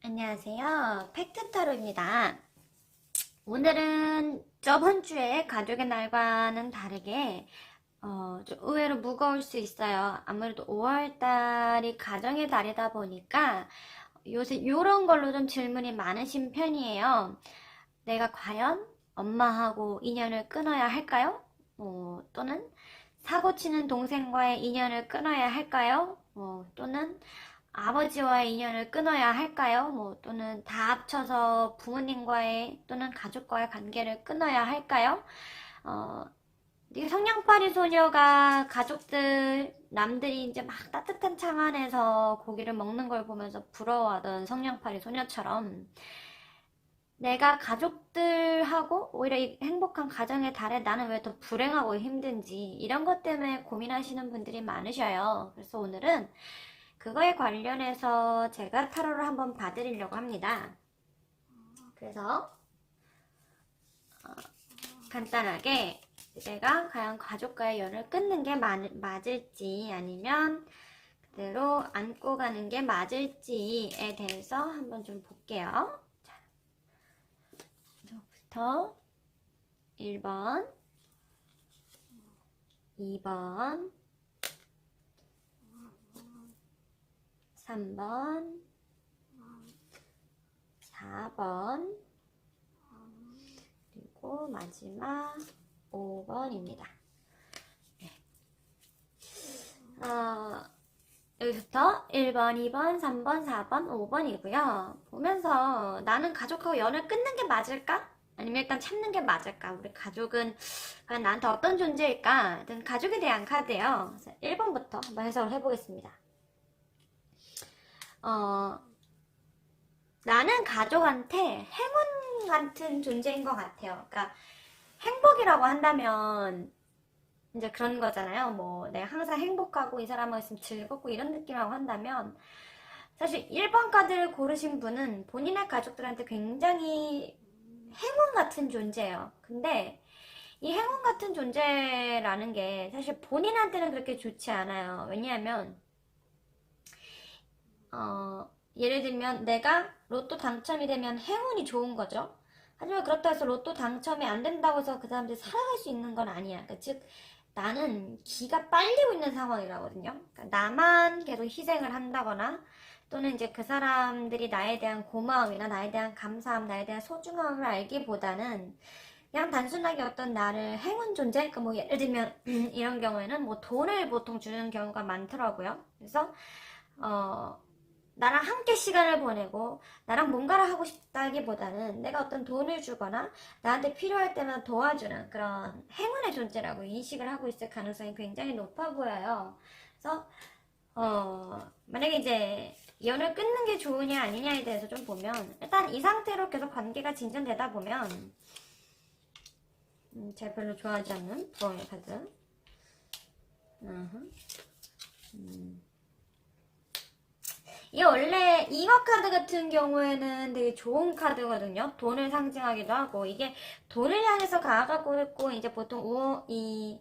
안녕하세요. 팩트타로입니다. 오늘은 저번 주에 가족의 날과는 다르게 좀 의외로 무거울 수 있어요. 아무래도 5월달이 가정의 달이다 보니까 요새 이런 걸로 좀 질문이 많으신 편이에요. 내가 과연 엄마하고 인연을 끊어야 할까요? 또는 사고치는 동생과의 인연을 끊어야 할까요? 또는 아버지와의 인연을 끊어야 할까요? 또는 다 합쳐서 부모님과의 또는 가족과의 관계를 끊어야 할까요? 어, 이 성냥팔이 소녀가 가족들, 남들이 이제 막 따뜻한 창 안에서 고기를 먹는 걸 보면서 부러워하던 성냥팔이 소녀처럼 내가 가족들하고 오히려 이 행복한 가정의 달에 나는 왜 더 불행하고 힘든지 이런 것 때문에 고민하시는 분들이 많으셔요. 그래서 오늘은 그거에 관련해서 제가 타로를 한번 봐드리려고 합니다. 그래서 간단하게 내가 과연 가족과의 연을 끊는 게 맞을지 아니면 그대로 안고 가는 게 맞을지에 대해서 한번 좀 볼게요. 자, 부터 1번, 2번, 3번, 4번, 그리고 마지막 5번입니다. 여기부터 1번, 2번, 3번, 4번, 5번이고요. 보면서 나는 가족하고 연을 끊는 게 맞을까? 아니면 일단 참는 게 맞을까? 우리 가족은 과연 나한테 어떤 존재일까? 일단 가족에 대한 카드예요. 1번부터 한번 해석을 해보겠습니다. 나는 가족한테 행운 같은 존재인 것 같아요. 그러니까 행복이라고 한다면 이제 그런 거잖아요. 내가 항상 행복하고 이 사람하고 있으면 즐겁고 이런 느낌이라고 한다면 사실 1번 카드를 고르신 분은 본인의 가족들한테 굉장히 행운 같은 존재예요. 근데 이 행운 같은 존재라는 게 사실 본인한테는 그렇게 좋지 않아요. 왜냐하면 예를 들면 내가 로또 당첨이 되면 행운이 좋은 거죠. 하지만 그렇다고 해서 로또 당첨이 안 된다고 해서 그 사람들이 살아갈 수 있는 건 아니야. 그러니까 즉 나는 기가 빨리고 있는 상황이라거든요. 그러니까 나만 계속 희생을 한다거나 또는 이제 그 사람들이 나에 대한 고마움이나 나에 대한 감사함, 나에 대한 소중함을 알기보다는 그냥 단순하게 어떤 나를 행운 존재? 그러니까 예를 들면 이런 경우에는 돈을 보통 주는 경우가 많더라고요. 그래서 나랑 함께 시간을 보내고 나랑 뭔가를 하고 싶다기보다는 내가 어떤 돈을 주거나 나한테 필요할 때만 도와주는 그런 행운의 존재라고 인식을 하고 있을 가능성이 굉장히 높아 보여요. 그래서 만약에 이제 연을 끊는 게 좋으냐 아니냐에 대해서 좀 보면 일단 이 상태로 계속 관계가 진전되다 보면 제가 별로 좋아하지 않는 부엉이 카드. 이게 원래 잉어 카드 같은 경우에는 되게 좋은 카드거든요. 돈을 상징하기도 하고 이게 돈을 향해서 가가고 있고 이제 보통 이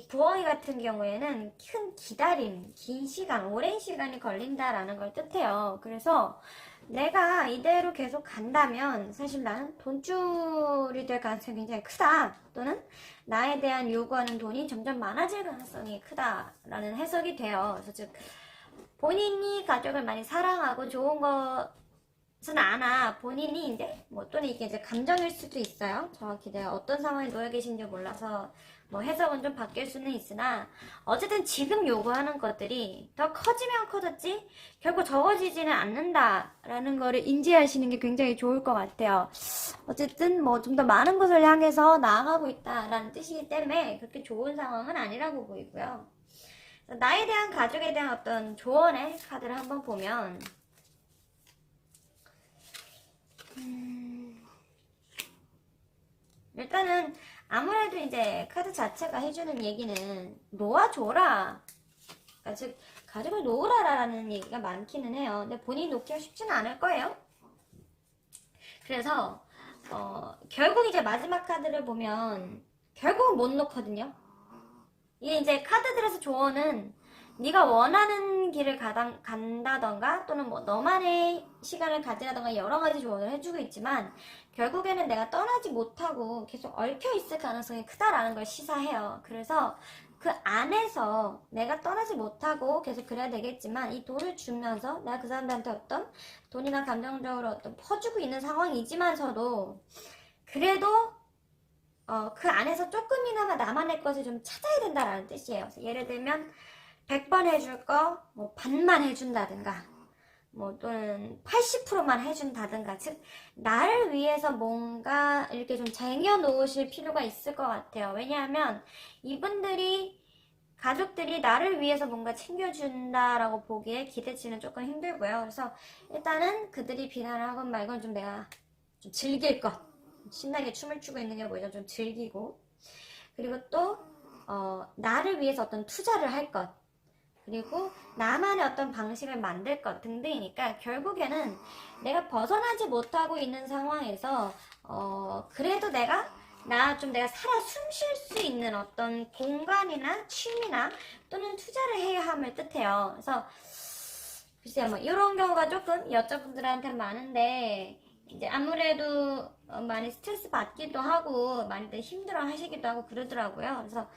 부엉이 같은 경우에는 큰 기다림, 긴 시간, 오랜 시간이 걸린다라는 걸 뜻해요. 그래서 내가 이대로 계속 간다면 사실 나는 돈줄이 될 가능성이 굉장히 크다. 또는 나에 대한 요구하는 돈이 점점 많아질 가능성이 크다라는 해석이 돼요. 그래서 즉 본인이 가족을 많이 사랑하고 좋은 것은 아나 본인이 이제 또는 이게 이제 감정일 수도 있어요. 정확히 내가 어떤 상황에 놓여 계신지 몰라서 해석은 좀 바뀔 수는 있으나 어쨌든 지금 요구하는 것들이 더 커지면 커졌지 결국 적어지지는 않는다라는 거를 인지하시는 게 굉장히 좋을 것 같아요. 어쨌든 좀 더 많은 것을 향해서 나아가고 있다라는 뜻이기 때문에 그렇게 좋은 상황은 아니라고 보이고요. 나에 대한 가족에 대한 어떤 조언의 카드를 한번 보면 일단은 아무래도 이제 카드 자체가 해주는 얘기는 놓아줘라, 그러니까 즉 가족을 놓으라라는 얘기가 많기는 해요. 근데 본인이 놓기가 쉽지는 않을 거예요. 그래서 결국 이제 마지막 카드를 보면 결국은 못 놓거든요. 이게 이제 카드들에서 조언은 네가 원하는 길을 간다던가 또는 뭐 너만의 시간을 가지라던가 여러 가지 조언을 해주고 있지만 결국에는 내가 떠나지 못하고 계속 얽혀 있을 가능성이 크다라는 걸 시사해요. 그래서 그 안에서 내가 떠나지 못하고 계속 그래야 되겠지만 이 돈을 주면서 내가 그 사람들한테 어떤 돈이나 감정적으로 어떤 퍼주고 있는 상황이지만서도 그래도 그 안에서 조금이나마 나만의 것을 좀 찾아야 된다라는 뜻이에요. 그래서 예를 들면 100번 해줄 거, 뭐 반만 해준다든가, 뭐 또는 80%만 해준다든가, 즉 나를 위해서 뭔가 이렇게 좀 쟁여놓으실 필요가 있을 것 같아요. 왜냐하면 이분들이 가족들이 나를 위해서 뭔가 챙겨준다라고 보기에 기대치는 조금 힘들고요. 그래서 일단은 그들이 비난을 하건 말건 좀 내가 좀 즐길 것, 신나게 춤을 추고 있는 게 보이죠. 좀 즐기고, 그리고 또 나를 위해서 어떤 투자를 할 것, 그리고 나만의 어떤 방식을 만들 것 등등이니까 결국에는 내가 벗어나지 못하고 있는 상황에서 그래도 내가 살아 숨 쉴 수 있는 어떤 공간이나 취미나 또는 투자를 해야 함을 뜻해요. 그래서 글쎄요, 뭐 이런 경우가 조금 여자분들한테 많은데 이제 아무래도 많이 스트레스 받기도 하고 많이들 힘들어 하시기도 하고 그러더라고요. 그래서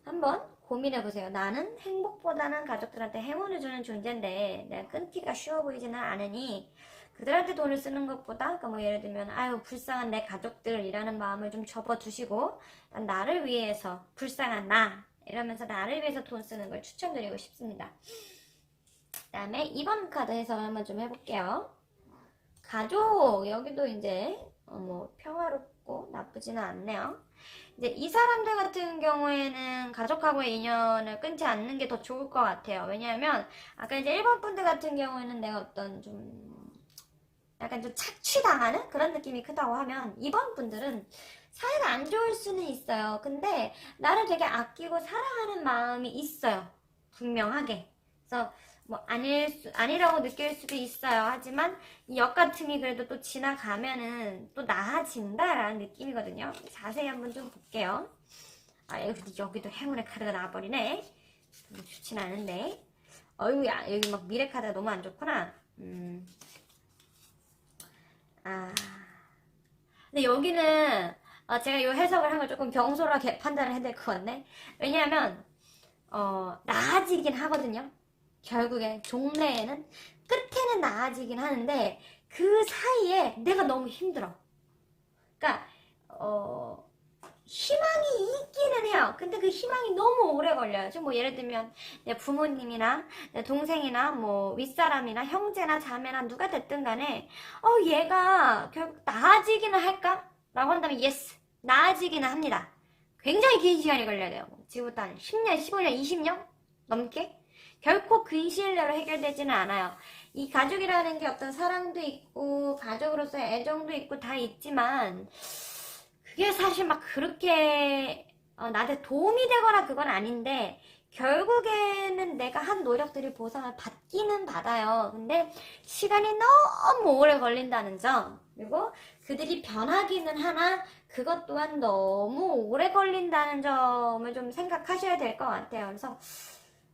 한번 고민해보세요. 나는 행복보다는 가족들한테 행운을 주는 존재인데 내가 끊기가 쉬워 보이지는 않으니 그들한테 돈을 쓰는 것보다 그러니까 뭐 예를 들면 아유 불쌍한 내 가족들이라는 마음을 좀 접어두시고 나를 위해서 불쌍한 나 이러면서 나를 위해서 돈 쓰는 걸 추천드리고 싶습니다. 그 다음에 2번 카드 해석을 한번 좀 해볼게요. 가족 여기도 이제 뭐 평화롭고 나쁘지는 않네요. 이제 이 사람들 같은 경우에는 가족하고의 인연을 끊지 않는 게 더 좋을 것 같아요. 왜냐하면 아까 이제 1번 분들 같은 경우에는 내가 어떤 좀 약간 좀 착취당하는 그런 느낌이 크다고 하면 2번 분들은 사이가 안 좋을 수는 있어요. 근데 나를 되게 아끼고 사랑하는 마음이 있어요. 분명하게. 그래서 뭐 아니라고 느낄 수도 있어요. 하지만 이 역 같음이 그래도 또 지나가면은 또 나아진다라는 느낌이거든요. 자세히 한번 좀 볼게요. 아, 여기도 행운의 카드가 나와버리네. 좋진 않은데. 어이구야, 여기 막 미래 카드가 너무 안 좋구나. 근데 여기는 제가 이 해석을 한 걸 조금 경솔하게 판단을 해야 될 것 같네. 왜냐하면 나아지긴 하거든요. 결국에 종래에는 끝에는 나아지긴 하는데 그 사이에 내가 너무 힘들어. 그러니까 희망이 있기는 해요. 근데 그 희망이 너무 오래 걸려요. 좀 뭐 예를 들면 내 부모님이나 내 동생이나 뭐 윗사람이나 형제나 자매나 누가 됐든 간에 얘가 결국 나아지기는 할까? 라고 한다면 yes, 나아지기는 합니다. 굉장히 긴 시간이 걸려야 돼요. 지금부터 한 10년, 15년, 20년 넘게? 결코 근시일 내로 해결되지는 않아요. 이 가족이라는 게 어떤 사랑도 있고 가족으로서의 애정도 있고 다 있지만 그게 사실 막 그렇게 나한테 도움이 되거나 그건 아닌데 결국에는 내가 한 노력들이 보상을 받기는 받아요. 근데 시간이 너무 오래 걸린다는 점, 그리고 그들이 변하기는 하나 그것 또한 너무 오래 걸린다는 점을 좀 생각하셔야 될 것 같아요. 그래서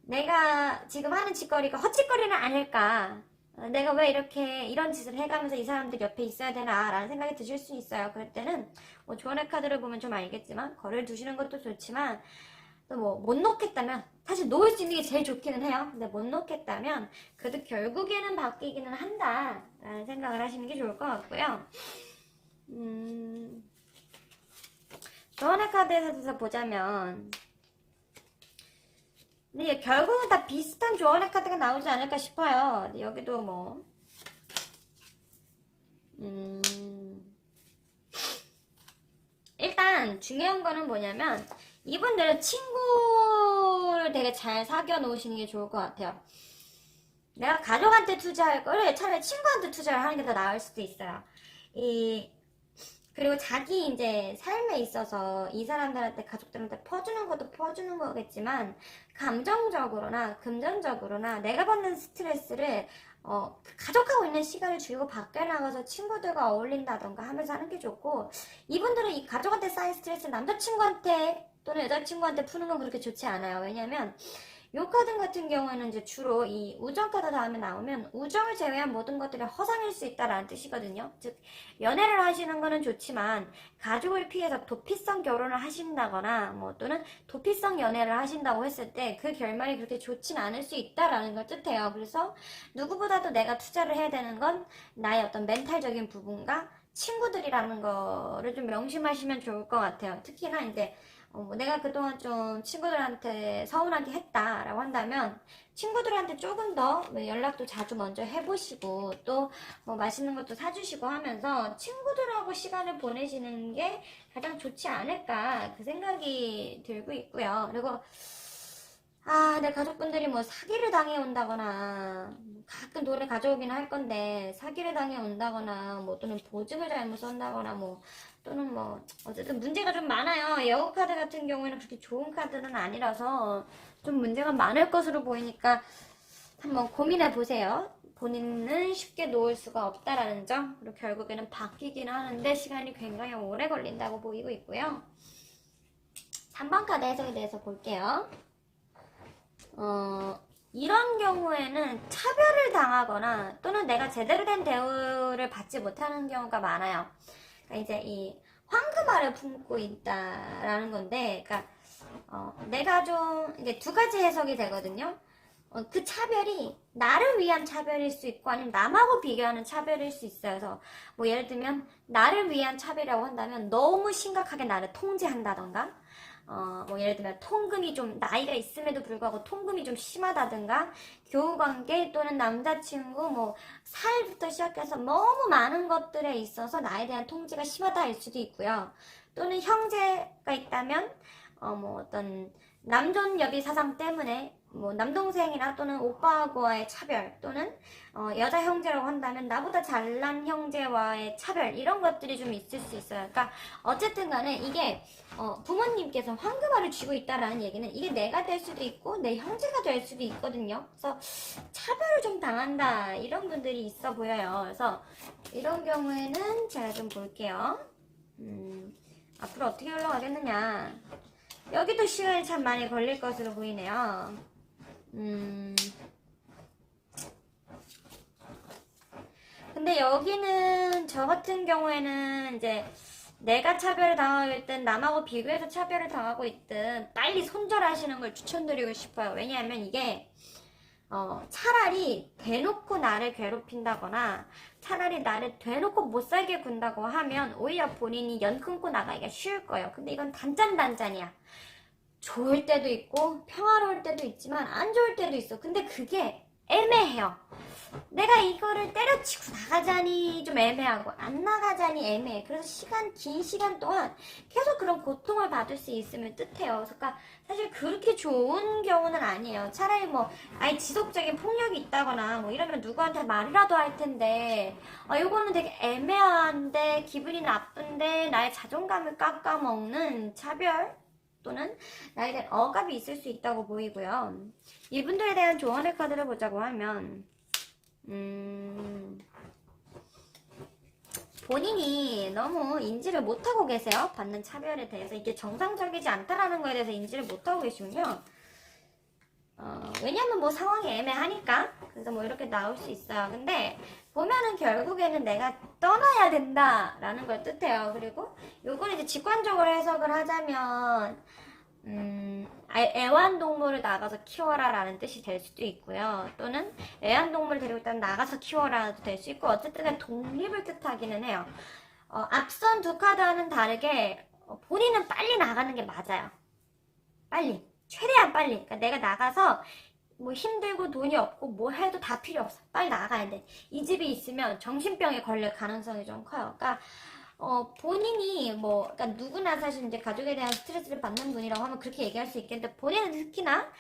내가 지금 하는 짓거리가 헛짓거리는 아닐까, 내가 왜 이렇게 이런 짓을 해가면서 이 사람들 옆에 있어야 되나 라는 생각이 드실 수 있어요. 그럴 때는 뭐 조언의 카드를 보면 좀 알겠지만 거리를 두시는 것도 좋지만 또 뭐 못 놓겠다면, 사실 놓을 수 있는 게 제일 좋기는 해요. 근데 못 놓겠다면 그래도 결국에는 바뀌기는 한다 라는 생각을 하시는 게 좋을 것 같고요. 조언의 카드에서 보자면 근데 결국은 다 비슷한 조언의 카드가 나오지 않을까 싶어요. 여기도 뭐 일단 중요한 거는 뭐냐면 이분들은 친구를 되게 잘 사귀어 놓으시는 게 좋을 것 같아요. 내가 가족한테 투자할 거를 차라리 친구한테 투자를 하는 게 더 나을 수도 있어요. 그리고 자기 이제 삶에 있어서 이 사람들한테 가족들한테 퍼주는 것도 퍼주는 거겠지만 감정적으로나 금전적으로나 내가 받는 스트레스를 가족하고 있는 시간을 줄이고 밖에 나가서 친구들과 어울린다던가 하면서 하는 게 좋고, 이분들은 이 가족한테 쌓인 스트레스 남자친구한테 또는 여자친구한테 푸는 건 그렇게 좋지 않아요. 왜냐면 요 카드 같은 경우에는 이제 주로 이 우정 카드 다음에 나오면 우정을 제외한 모든 것들이 허상일 수 있다라는 뜻이거든요. 즉 연애를 하시는 거는 좋지만 가족을 피해서 도피성 결혼을 하신다거나 뭐 또는 도피성 연애를 하신다고 했을 때 그 결말이 그렇게 좋진 않을 수 있다라는 걸 뜻해요. 그래서 누구보다도 내가 투자를 해야 되는 건 나의 어떤 멘탈적인 부분과 친구들이라는 거를 좀 명심하시면 좋을 것 같아요. 특히나 이제 내가 그동안 좀 친구들한테 서운하게 했다라고 한다면 친구들한테 조금 더 연락도 자주 먼저 해보시고 또 뭐 맛있는 것도 사주시고 하면서 친구들하고 시간을 보내시는 게 가장 좋지 않을까 그 생각이 들고 있고요. 그리고 내 가족분들이 뭐 사기를 당해 온다거나 가끔 돈을 가져오긴 할 건데 사기를 당해 온다거나 뭐 또는 보증을 잘못 쓴다거나 뭐 또는 뭐 어쨌든 문제가 좀 많아요. 여우 카드 같은 경우에는 그렇게 좋은 카드는 아니라서 좀 문제가 많을 것으로 보이니까 한번 고민해 보세요. 본인은 쉽게 놓을 수가 없다라는 점, 그리고 결국에는 바뀌긴 하는데 시간이 굉장히 오래 걸린다고 보이고 있고요. 3번 카드 해석에 대해서 볼게요. 이런 경우에는 차별을 당하거나 또는 내가 제대로 된 대우를 받지 못하는 경우가 많아요. 그러니까 이제 이 황금알을 품고 있다라는 건데, 그러니까 내가 좀 이게 두 가지 해석이 되거든요. 그 차별이 나를 위한 차별일 수 있고 아니면 남하고 비교하는 차별일 수 있어요. 그래서 뭐 예를 들면 나를 위한 차별이라고 한다면 너무 심각하게 나를 통제한다던가 뭐 예를 들면 통금이 좀 나이가 있음에도 불구하고 통금이 좀 심하다든가 교우관계 또는 남자친구 뭐 살부터 시작해서 너무 많은 것들에 있어서 나에 대한 통제가 심하다일 수도 있고요. 또는 형제가 있다면 뭐 어떤 남존 여비 사상 때문에 뭐 남동생이나 또는 오빠하고의 차별 또는 여자 형제라고 한다면 나보다 잘난 형제와의 차별 이런 것들이 좀 있을 수 있어요. 그러니까 어쨌든 간에 이게 부모님께서 황금알을 쥐고 있다라는 얘기는 이게 내가 될 수도 있고 내 형제가 될 수도 있거든요. 그래서 차별을 좀 당한다 이런 분들이 있어 보여요. 그래서 이런 경우에는 제가 좀 볼게요. 앞으로 어떻게 흘러가겠느냐. 여기도 시간이 참 많이 걸릴 것으로 보이네요. 근데 여기는 저 같은 경우에는 이제 내가 차별을 당하고 있든 남하고 비교해서 차별을 당하고 있든 빨리 손절하시는 걸 추천드리고 싶어요. 왜냐하면 이게 차라리 대놓고 나를 괴롭힌다거나 차라리 나를 대놓고 못살게 군다고 하면 오히려 본인이 연 끊고 나가기가 쉬울 거예요. 근데 이건 단짠단짠이야. 좋을 때도 있고 평화로울 때도 있지만 안 좋을 때도 있어. 근데 그게 애매해요. 내가 이거를 때려치고 나가자니 좀 애매하고 안 나가자니 애매해. 그래서 긴 시간 동안 계속 그런 고통을 받을 수 있으면 뜻해요. 그러니까 사실 그렇게 좋은 경우는 아니에요. 차라리 뭐 아예 지속적인 폭력이 있다거나 뭐 이러면 누구한테 말이라도 할 텐데 요거는 되게 애매한데 기분이 나쁜데 나의 자존감을 깎아먹는 차별 또는 나에 대한 억압이 있을 수 있다고 보이고요. 이분들에 대한 조언의 카드를 보자고 하면 본인이 너무 인지를 못하고 계세요. 받는 차별에 대해서. 이게 정상적이지 않다라는 거에 대해서 인지를 못하고 계시군요. 왜냐면 뭐 상황이 애매하니까. 그래서 뭐 이렇게 나올 수 있어요. 근데 보면은 결국에는 내가 떠나야 된다라는 걸 뜻해요. 그리고 요거는 이제 직관적으로 해석을 하자면 애완동물을 나가서 키워라 라는 뜻이 될 수도 있고요. 또는 애완동물을 데리고 일단 나가서 키워라도 될 수 있고 어쨌든 독립을 뜻하기는 해요. 앞선 두 카드와는 다르게 본인은 빨리 나가는 게 맞아요. 빨리. 최대한 빨리. 그러니까 내가 나가서 뭐 힘들고 돈이 없고 뭐 해도 다 필요 없어. 빨리 나가야 돼. 이 집이 있으면 정신병에 걸릴 가능성이 좀 커요. 그러니까 본인이 그러니까 누구나 사실 이제 가족에 대한 스트레스를 받는 분이라고 하면 그렇게 얘기할 수 있겠는데 본인은 특히나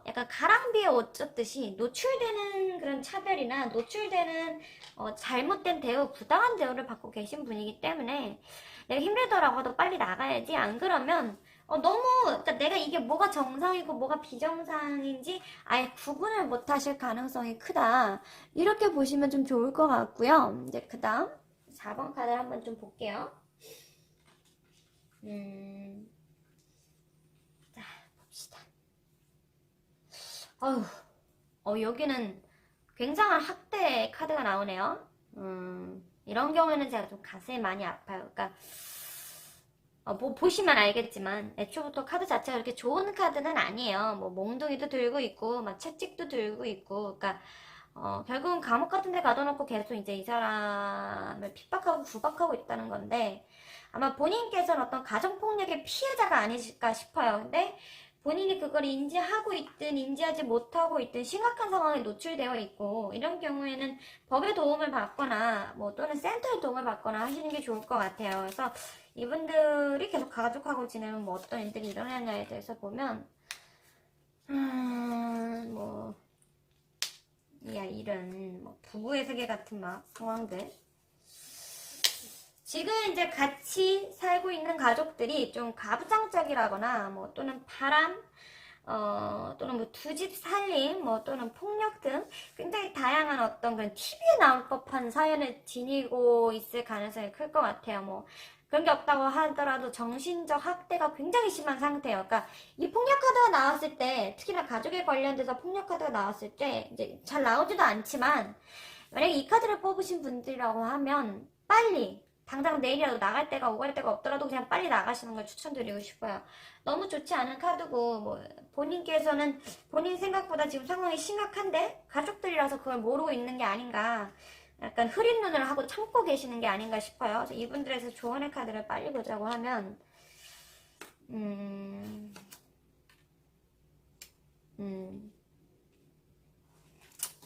약간 가랑비에 옷 젖듯이 노출되는 그런 차별이나 노출되는 잘못된 대우, 부당한 대우를 받고 계신 분이기 때문에 내가 힘들더라고도 빨리 나가야지. 안 그러면 너무 그러니까 내가 이게 뭐가 정상이고 뭐가 비정상인지 아예 구분을 못 하실 가능성이 크다. 이렇게 보시면 좀 좋을 것 같고요. 이제 그 다음 4번 카드 한번 좀 볼게요. 자, 봅시다. 어휴, 여기는 굉장한 학대 카드가 나오네요. 이런 경우에는 제가 좀 가슴이 많이 아파요. 그러니까 뭐 보시면 알겠지만 애초부터 카드 자체가 그렇게 좋은 카드는 아니에요. 뭐 몽둥이도 들고 있고 막 채찍도 들고 있고, 그러니까 결국은 감옥 같은 데 가둬놓고 계속 이제 이 사람을 핍박하고 구박하고 있다는 건데, 아마 본인께서는 어떤 가정폭력의 피해자가 아니실까 싶어요. 근데 본인이 그걸 인지하고 있든 인지하지 못하고 있든 심각한 상황에 노출되어 있고, 이런 경우에는 법의 도움을 받거나 뭐 또는 센터의 도움을 받거나 하시는 게 좋을 것 같아요. 그래서 이분들이 계속 가족하고 지내면 뭐 어떤 일들이 일어나냐에 대해서 보면 뭐 이런 뭐 부부의 세계 같은 막 상황들, 지금 이제 같이 살고 있는 가족들이 좀 가부장적이라거나 뭐 또는 바람, 또는 뭐 두 집 살림, 뭐 또는 폭력 등 굉장히 다양한 어떤 그런 TV에 나올 법한 사연을 지니고 있을 가능성이 클 것 같아요. 뭐 그런 게 없다고 하더라도 정신적 학대가 굉장히 심한 상태예요. 그러니까 이 폭력 카드가 나왔을 때, 특히나 가족에 관련돼서 폭력 카드가 나왔을 때 이제 잘 나오지도 않지만, 만약에 이 카드를 뽑으신 분들이라고 하면 빨리 당장 내일이라도 나갈 데가 오갈 데가 없더라도 그냥 빨리 나가시는 걸 추천드리고 싶어요. 너무 좋지 않은 카드고, 뭐 본인께서는 본인 생각보다 지금 상황이 심각한데 가족들이라서 그걸 모르고 있는 게 아닌가, 약간 흐린 눈을 하고 참고 계시는 게 아닌가 싶어요. 그래서 이분들에서 조언의 카드를 빨리 보자고 하면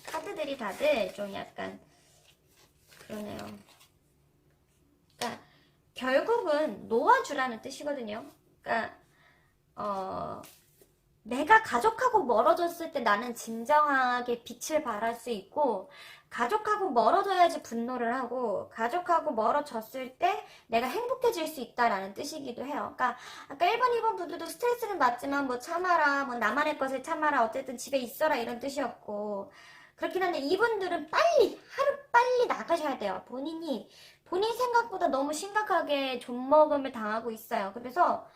카드들이 다들 좀 약간 그러네요. 그러니까 결국은 놓아주라는 뜻이거든요. 그러니까 내가 가족하고 멀어졌을 때 나는 진정하게 빛을 발할 수 있고, 가족하고 멀어져야지 분노를 하고, 가족하고 멀어졌을 때 내가 행복해질 수 있다라는 뜻이기도 해요. 그러니까 아까 1번, 2번 분들도 스트레스는 받지만 뭐 참아라, 뭐 나만의 것을 참아라, 어쨌든 집에 있어라 이런 뜻이었고, 그렇긴 한데 이분들은 빨리, 하루 빨리 나가셔야 돼요. 본인 생각보다 너무 심각하게 존먹음을 당하고 있어요. 그래서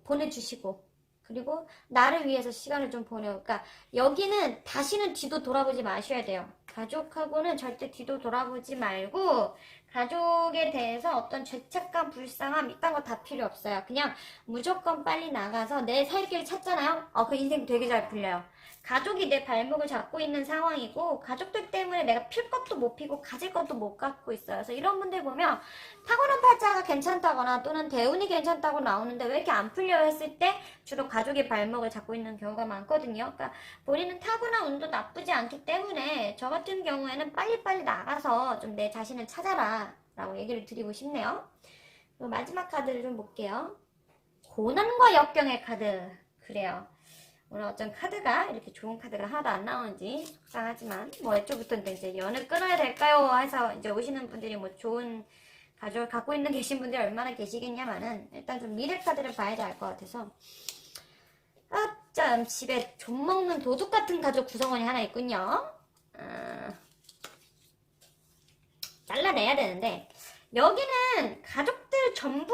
보내주시고, 그리고 나를 위해서 시간을 좀 보내요. 그러니까 여기는 다시는 뒤도 돌아보지 마셔야 돼요. 가족하고는 절대 뒤도 돌아보지 말고, 가족에 대해서 어떤 죄책감, 불쌍함 이딴 거 다 필요 없어요. 그냥 무조건 빨리 나가서 내 살 길 찾잖아요. 그 인생 되게 잘 풀려요. 가족이 내 발목을 잡고 있는 상황이고, 가족들 때문에 내가 필 것도 못 피고 가질 것도 못 갖고 있어요. 그래서 이런 분들 보면 타고난 팔자가 괜찮다거나 또는 대운이 괜찮다고 나오는데 왜 이렇게 안 풀려 했을 때 주로 가족의 발목을 잡고 있는 경우가 많거든요. 그러니까 본인은 타고난 운도 나쁘지 않기 때문에 저 같은 경우에는 빨리빨리 나가서 좀 내 자신을 찾아라 라고 얘기를 드리고 싶네요. 그리고 마지막 카드를 좀 볼게요. 고난과 역경의 카드. 그래요. 오늘 어쩐 카드가 이렇게 좋은 카드가 하나도 안 나오는지 속상하지만, 뭐 애초부터 이제 연을 끊어야 될까요 해서 이제 오시는 분들이 뭐 좋은 가족을 갖고 있는 계신 분들이 얼마나 계시겠냐마는, 일단 좀 미래 카드를 봐야 될 것 같아서. 참 집에 좀 먹는 도둑 같은 가족 구성원이 하나 있군요. 잘라내야 되는데, 여기는 가족들 전부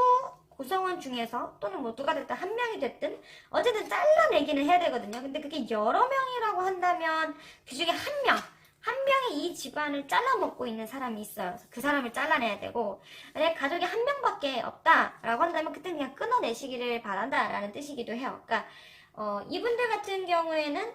구성원 중에서 또는 뭐 누가 됐든 한 명이 됐든 어쨌든 잘라내기는 해야 되거든요. 근데 그게 여러 명이라고 한다면 그 중에 한 명이 이 집안을 잘라먹고 있는 사람이 있어요. 그래서 그 사람을 잘라내야 되고, 만약에 가족이 한 명밖에 없다라고 한다면 그때 그냥 끊어내시기를 바란다라는 뜻이기도 해요. 그러니까 이분들 같은 경우에는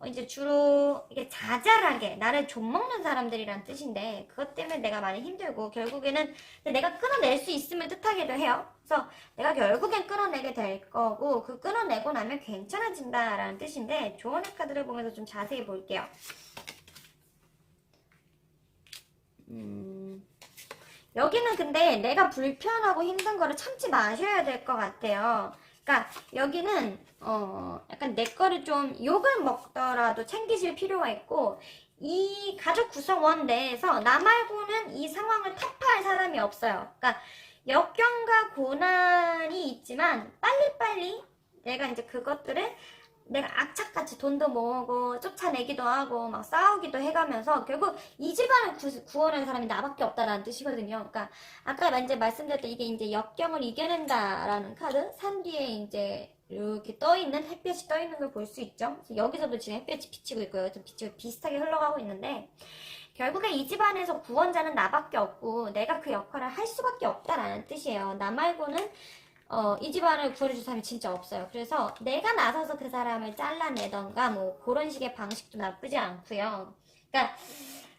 이제 주로 이게 자잘하게 나를 좀먹는 사람들이란 뜻인데, 그것 때문에 내가 많이 힘들고 결국에는 내가 끊어낼 수 있음을 뜻하기도 해요. 그래서 내가 결국엔 끊어내게 될 거고, 그 끊어내고 나면 괜찮아진다라는 뜻인데, 조언의 카드를 보면서 좀 자세히 볼게요. 여기는 근데 내가 불편하고 힘든 거를 참지 마셔야 될 것 같아요. 그러니까 여기는 약간 내 거를 좀 욕을 먹더라도 챙기실 필요가 있고, 이 가족 구성원 내에서 나 말고는 이 상황을 타파할 사람이 없어요. 그러니까 역경과 고난이 있지만 빨리빨리 내가 이제 그것들을 내가 악착같이 돈도 모으고 쫓아내기도 하고 막 싸우기도 해가면서 결국 이 집안을 구원하는 사람이 나밖에 없다라는 뜻이거든요. 그러니까 아까 이제 말씀드렸던 이게 이제 역경을 이겨낸다라는 카드, 산 뒤에 이제 이렇게 떠있는, 햇볕이 떠있는 걸 볼 수 있죠. 여기서도 지금 햇볕이 비치고 있고요. 여기서 빛이 비슷하게 흘러가고 있는데, 결국에 이 집안에서 구원자는 나밖에 없고 내가 그 역할을 할 수밖에 없다라는 뜻이에요. 나 말고는 이 집안을 구해줄 사람이 진짜 없어요. 그래서 내가 나서서 그 사람을 잘라내던가 뭐 그런 식의 방식도 나쁘지 않고요. 그러니까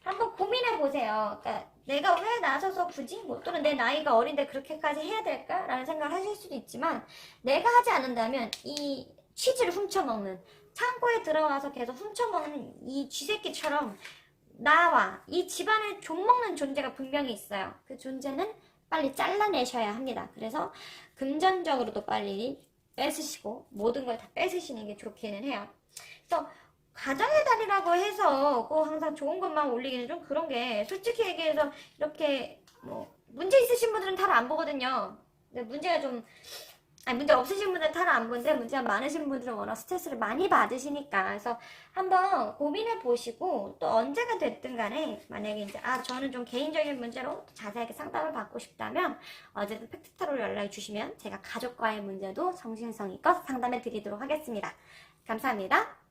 한번 고민해 보세요. 그러니까 내가 왜 나서서 굳이 뭐 또는 내 나이가 어린데 그렇게까지 해야 될까라는 생각을 하실 수도 있지만 내가 하지 않는다면 이 치즈를 훔쳐먹는 창고에 들어와서 계속 훔쳐먹는 이 쥐새끼처럼 나와 이 집안을 좀먹는 존재가 분명히 있어요. 그 존재는 빨리 잘라내셔야 합니다. 그래서 금전적으로도 빨리 뺏으시고 모든 걸 다 뺏으시는 게 좋기는 해요. 그래서 가정의 달이라고 해서 꼭 항상 좋은 것만 올리기는 좀 그런 게 솔직히 얘기해서 이렇게 뭐 문제 있으신 분들은 달 안 보거든요. 근데 문제가 좀 문제 없으신 분들은 달 안 보는데 문제가 많으신 분들은 워낙 스트레스를 많이 받으시니까 그래서 한번 고민해 보시고 또 언제가 됐든 간에 만약에 이제 저는 좀 개인적인 문제로 자세하게 상담을 받고 싶다면 어제도 팩트타로로 연락을 주시면 제가 가족과의 문제도 성심성의껏 상담해 드리도록 하겠습니다. 감사합니다.